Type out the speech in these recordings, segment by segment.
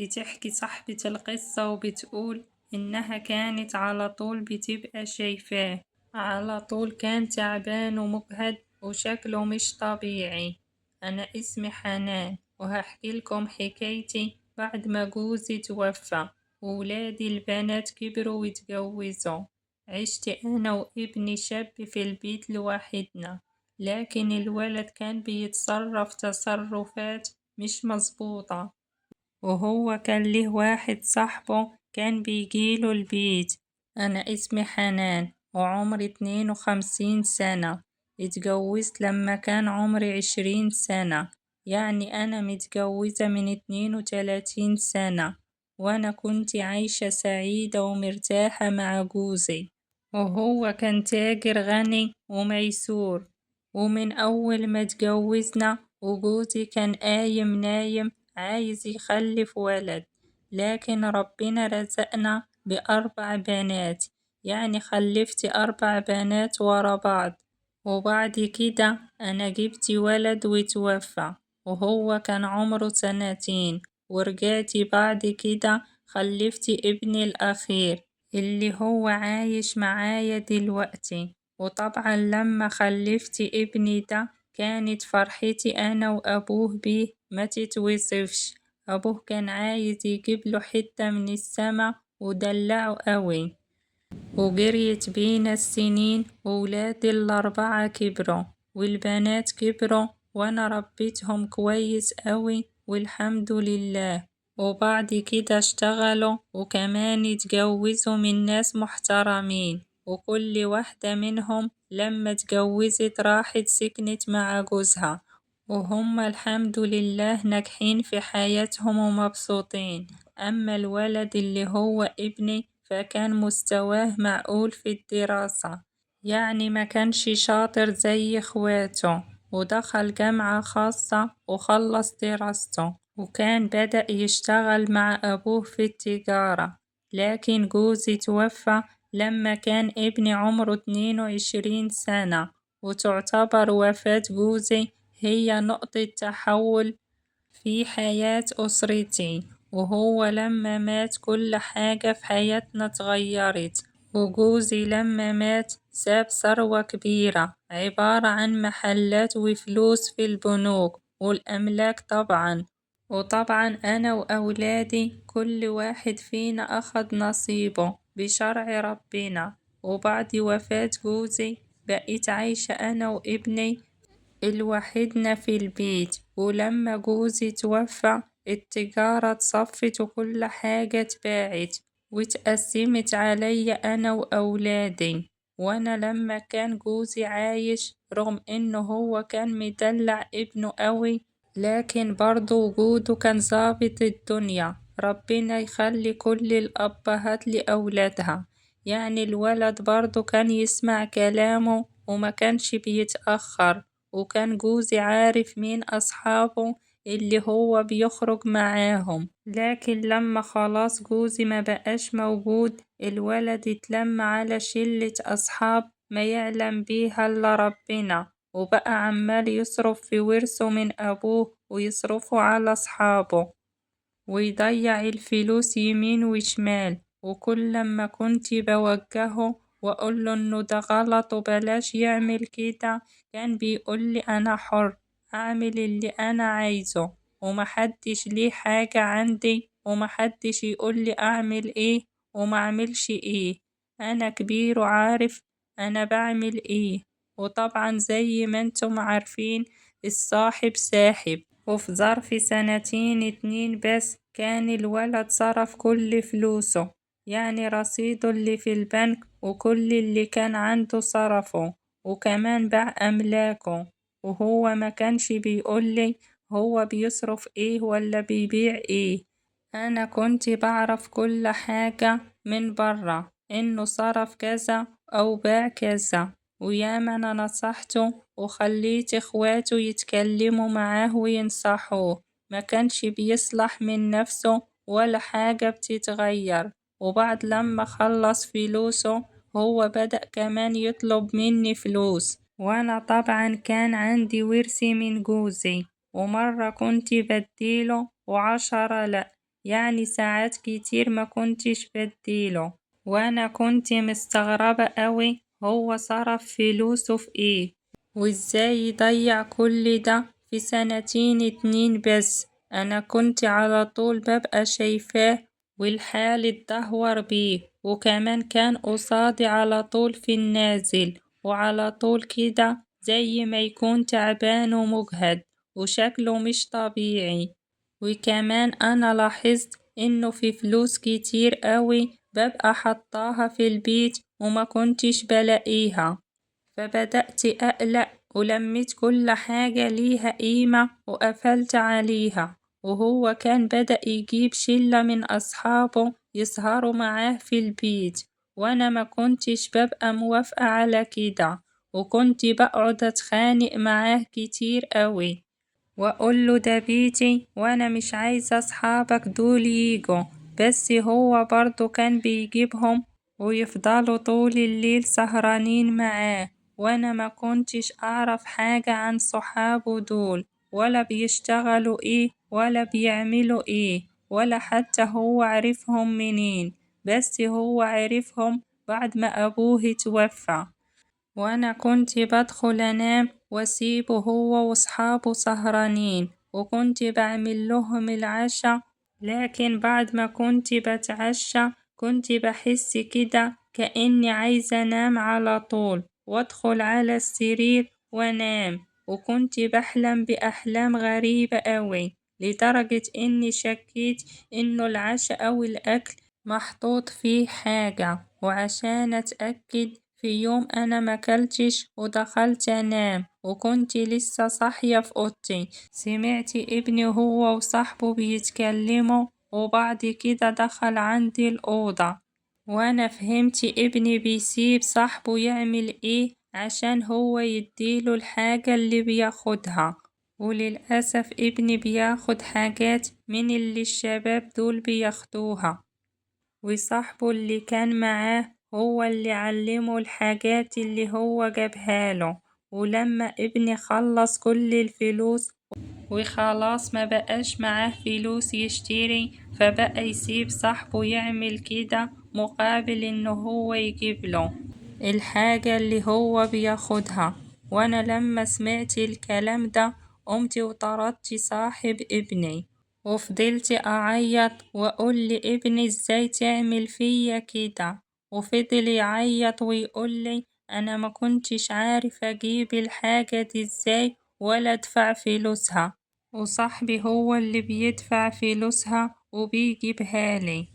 بتحكي صاحبة القصة وبتقول إنها كانت على طول بتبقى شايفاه، على طول كان تعبان ومجهد وشكله مش طبيعي. أنا اسمي حنان وهحكي لكم حكايتي بعد ما جوزي توفى وولادي البنات كبروا واتجوزوا. عشت أنا وابني شاب في البيت لوحدنا، لكن الولد كان بيتصرف تصرفات مش مظبوطة، وهو كان له واحد صاحبه كان بيجيله البيت. أنا اسمي حنان وعمري 52 سنة، اتجوزت لما كان عمري 20 سنة، يعني أنا متجوزة من 32 سنة، وأنا كنت عايشة سعيدة ومرتاحة مع جوزي، وهو كان تاجر غني وميسور. ومن أول ما اتجوزنا وجوزي كان قايم نايم عايز يخلف ولد، لكن ربنا رزقنا ب4 بنات، يعني خلفت 4 بنات ورا بعض. وبعد كده أنا جبت ولد وتوفى وهو كان عمره 2 سنين، ورجعت بعد كده خلفت ابني الأخير اللي هو عايش معايا دلوقتي. وطبعا لما خلفت ابني ده كانت فرحتي أنا وأبوه بيه ما تتوصفش. أبوه كان عايز يجيبله حتة من السما ودلعه قوي، وجريت بينا السنين وولادي ال4 كبروا والبنات كبروا، وأنا ربيتهم كويس قوي والحمد لله. وبعد كده اشتغلوا وكمان اتجوزوا من ناس محترمين، وكل واحدة منهم لما اتجوزت راحت سكنت مع جوزها، وهم الحمد لله ناجحين في حياتهم ومبسوطين. أما الولد اللي هو ابني فكان مستواه معقول في الدراسة، يعني ما كانش شاطر زي اخواته، ودخل جامعة خاصة وخلص دراسته وكان بدأ يشتغل مع أبوه في التجارة. لكن جوزي توفى لما كان ابني عمره 22 سنة، وتعتبر وفاة جوزي هي نقطة تحول في حياة أسرتي، وهو لما مات كل حاجة في حياتنا اتغيرت. وجوزي لما مات ساب ثروة كبيرة عبارة عن محلات وفلوس في البنوك والأملاك طبعا. وطبعا أنا وأولادي كل واحد فينا أخد نصيبه بشرع ربنا. وبعد وفاة جوزي بقيت عايشة أنا وابني الوحيدنا في البيت، ولما جوزي توفى التجارة اتصفت وكل حاجة اتباعت واتقسمت عليا أنا وأولادي. وأنا لما كان جوزي عايش رغم إنه هو كان مدلع ابنه قوي، لكن برضه وجوده كان ظابط الدنيا. ربنا يخلي كل الأبهات لأولادها، يعني الولد برضه كان يسمع كلامه وما كانش بيتأخر، وكان جوزي عارف مين أصحابه اللي هو بيخرج معاهم. لكن لما خلاص جوزي ما بقاش موجود الولد اتلم على شلة أصحاب ما يعلم بيها إلا ربنا، وبقى عمال يصرف في ورثه من أبوه ويصرفه على أصحابه ويضيع الفلوس يمين وشمال. وكل لما كنت بوجهه وأقوله إنه ده غلط وبلاش يعمل كده كان بيقولي أنا حر أعمل اللي أنا عايزه، ومحدش ليه حاجة عندي، ومحدش يقولي أعمل إيه ومعملش إيه. أنا كبير وعارف أنا بعمل إيه. وطبعا زي ما انتم عارفين الصاحب ساحب، وفي ظرف 2 سنين بس كان الولد صرف كل فلوسه، يعني رصيده اللي في البنك وكل اللي كان عنده صرفه، وكمان باع أملاكه، وهو ما كانش بيقولي هو بيصرف ايه ولا بيبيع ايه. أنا كنت بعرف كل حاجة من برا إنه صرف كذا أو باع كذا، وياما أنا نصحته وخليت إخواته يتكلموا معاه وينصحوه، ما كانش بيصلح من نفسه ولا حاجة بتتغير. وبعد لما خلص فلوسه هو بدأ كمان يطلب مني فلوس، وأنا طبعا كان عندي ورث من جوزي، ومرة كنت بديله و10 لأ، يعني ساعات كتير ما كنتش بديله، وأنا كنت مستغربة أوي هو صرف فلوسه في إيه، وإزاي يضيع كل ده في سنتين 2 بس. أنا كنت على طول ببقى شايفاه والحال اتدهور بيه، وكمان كان قصادي على طول في النازل، وعلى طول كده زي ما يكون تعبان ومجهد وشكله مش طبيعي. وكمان أنا لاحظت إنه في فلوس كتير أوي ببقى حطاها في البيت وما كنتش بلاقيها، فبدأت أقلق ولميت كل حاجة ليها قيمة وقفلت عليها. وهو كان بدأ يجيب شلة من أصحابه يسهروا معاه في البيت، وأنا ما كنتش ببقى موافقة على كده، وكنت بقعد أتخانق معاه كتير أوي وأقوله ده بيتي وأنا مش عايزة أصحابك دول ييجوا، بس هو برضه كان بيجيبهم ويفضلوا طول الليل سهرانين معاه، وأنا ما كنتش أعرف حاجة عن صحابه دول، ولا بيشتغلوا إيه ولا بيعملوا إيه، ولا حتى هو عرفهم منين، بس هو عرفهم بعد ما أبوه اتوفى. وأنا كنت بدخل أنام وأسيبه هو وأصحابه سهرانين، وكنت بعمل لهم العشاء، لكن بعد ما كنت بتعشى كنت بحس كده كأني عايزة أنام على طول، وأدخل على السرير وأنام، وكنت بحلم بأحلام غريبة أوي، لدرجة إني شكيت إنه العشاء أو الأكل محطوط فيه حاجة. وعشان أتأكد في يوم أنا مكلتش ودخلت أنام وكنت لسه صاحية في أوضتي، سمعت ابني هو وصاحبه بيتكلموا، وبعد كده دخل عندي الأوضة، وأنا فهمت ابني بيسيب صاحبه يعمل إيه عشان هو يديله الحاجة اللي بياخدها. وللأسف ابني بياخد حاجات من اللي الشباب دول بياخدوها، وصاحبه اللي كان معاه هو اللي علمه الحاجات اللي هو جابهاله. ولما ابني خلص كل الفلوس وخلاص ما بقاش معاه فلوس يشتري، فبقى يسيب صاحبه يعمل كده مقابل انه هو يجيب له الحاجة اللي هو بياخدها. وانا لما سمعت الكلام ده قمت وطردت صاحب ابني، وفضلت أعيط وأقول لابني ازاي تعمل فيا كده، وفضل يعيط ويقولي أنا ما كنتش عارف أجيب الحاجة دي ازاي ولا أدفع فلوسها، وصاحبي هو اللي بيدفع فلوسها وبيجيبها لي.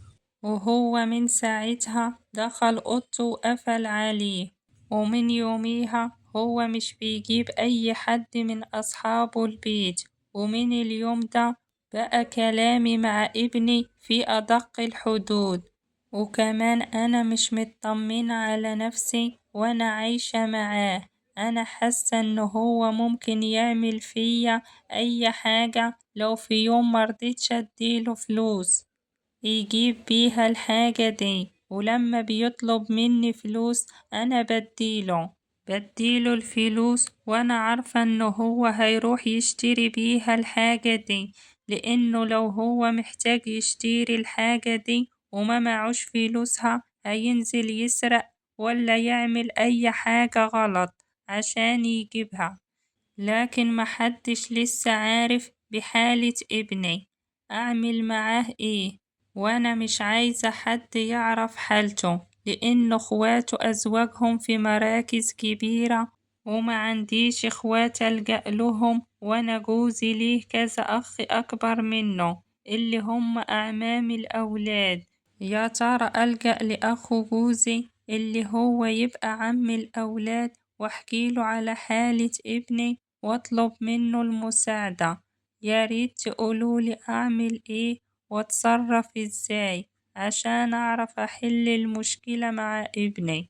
وهو من ساعتها دخل أوضته وقفل عليه، ومن يوميها هو مش بيجيب أي حد من أصحابه البيت. ومن اليوم ده بقى كلامي مع ابني في أدق الحدود، وكمان أنا مش مطمنة على نفسي وأنا عايشة معاه. أنا حاسة إنه هو ممكن يعمل فيا أي حاجة لو في يوم مرضتش أديله فلوس يجيب بيها الحاجة دي، ولما بيطلب مني فلوس أنا بديله الفلوس وأنا عارفة إنه هو هيروح يشتري بيها الحاجة دي، لأنه لو هو محتاج يشتري الحاجة دي وما معوش فلوسها هينزل يسرق ولا يعمل أي حاجة غلط عشان يجيبها. لكن محدش لسه عارف بحالة ابني أعمل معاه إيه، وأنا مش عايزة حد يعرف حالته، لأن أخواته أزواجهم في مراكز كبيرة وما عنديش إخوات ألجأ لهم، وأنا جوزي ليه كذا أخ أكبر منه اللي هم أعمام الأولاد. يا ترى ألجأ لأخو جوزي اللي هو يبقى عم الأولاد وأحكيله على حالة ابني واطلب منه المساعدة؟ يا ريت تقولولي أعمل إيه وأتصرف إزاي عشان أعرف أحل المشكلة مع ابني.